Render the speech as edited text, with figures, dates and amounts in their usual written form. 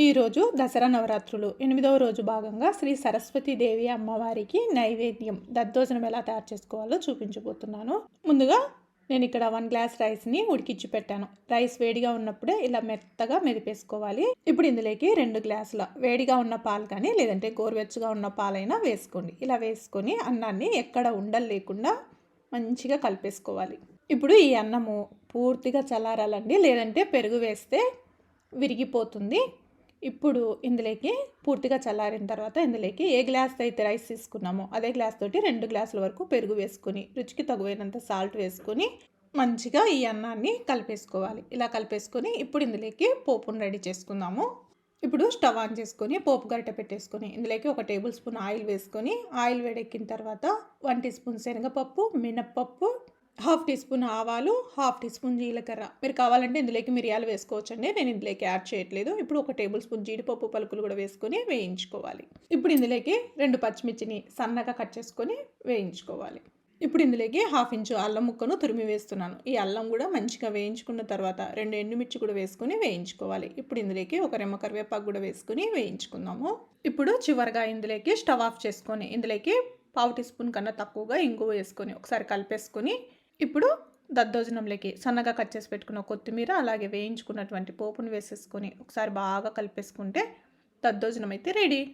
ఈరోజు దసరా నవరాత్రులు 8వ రోజు భాగంగా శ్రీ సరస్వతీదేవి అమ్మవారికి నైవేద్యం దద్దోజనం ఎలా తయారు చేసుకోవాలో చూపించబోతున్నాను. ముందుగా నేను ఇక్కడ 1 గ్లాస్ రైస్ని ఉడికించి పెట్టాను. రైస్ వేడిగా ఉన్నప్పుడే ఇలా మెత్తగా మెదిపేసుకోవాలి. ఇప్పుడు ఇందులోకి 2 గ్లాసుల వేడిగా ఉన్న పాలు కానీ లేదంటే గోరువెచ్చగా ఉన్న పాలైనా వేసుకోండి. ఇలా వేసుకొని అన్నాన్ని ఎక్కడ ఉండలు లేకుండా మంచిగా కలిపేసుకోవాలి. ఇప్పుడు ఈ అన్నము పూర్తిగా చల్లారాలండి, లేదంటే పెరుగు వేస్తే విరిగిపోతుంది. ఇప్పుడు ఇందులోకి పూర్తిగా చల్లారిన తర్వాత ఇందులోకి ఏ గ్లాస్తో అయితే రైస్ తీసుకున్నామో అదే గ్లాస్ తోటి 2 గ్లాసుల వరకు పెరుగు వేసుకొని రుచికి తగువైనంత సాల్ట్ వేసుకొని మంచిగా ఈ అన్నాన్ని కలిపేసుకోవాలి. ఇలా కలిపేసుకొని ఇప్పుడు ఇందులోకి పోపును రెడీ చేసుకుందాము. ఇప్పుడు స్టవ్ ఆన్ చేసుకొని పోపు గరిటె పెట్టేసుకొని ఇందులోకి 1 టేబుల్ స్పూన్ ఆయిల్ వేసుకొని ఆయిల్ వేడెక్కిన తర్వాత 1 టీ స్పూన్ శనగపప్పు, మినప్పప్పు, 1/2 టీ స్పూన్ ఆవాలు, 1/2 టీ స్పూన్ జీలకర్ర. మీరు కావాలంటే ఇందులోకి మిరియాలు వేసుకోవచ్చండి, నేను ఇందులోకి యాడ్ చేయట్లేదు. ఇప్పుడు 1 టేబుల్ స్పూన్ జీడిపప్పు పలుకులు కూడా వేసుకొని వేయించుకోవాలి. ఇప్పుడు ఇందులోకి 2 పచ్చిమిర్చిని సన్నగా కట్ చేసుకొని వేయించుకోవాలి. ఇప్పుడు ఇందులోకి 1/2 ఇంచు అల్లం ముక్కను తురిమి వేస్తున్నాను. ఈ అల్లం కూడా మంచిగా వేయించుకున్న తర్వాత 2 ఎండుమిర్చి కూడా వేసుకొని వేయించుకోవాలి. ఇప్పుడు ఇందులోకి 1 రెమ్మ కరివేపాకు కూడా వేసుకొని వేయించుకుందాము. ఇప్పుడు చివరిగా ఇందులోకి స్టవ్ ఆఫ్ చేసుకొని ఇందులోకి 1/2 టీ స్పూన్ కన్నా తక్కువగా ఇంగువ వేసుకొని ఒకసారి కలిపేసుకొని ఇప్పుడు దద్దోజనంలోకి సన్నగా కట్ చేసి పెట్టుకున్న కొత్తిమీర అలాగే వేయించుకున్నటువంటి పోపును వేసేసుకొని ఒకసారి బాగా కలిపేసుకుంటే దద్దోజనం అయితే రెడీ.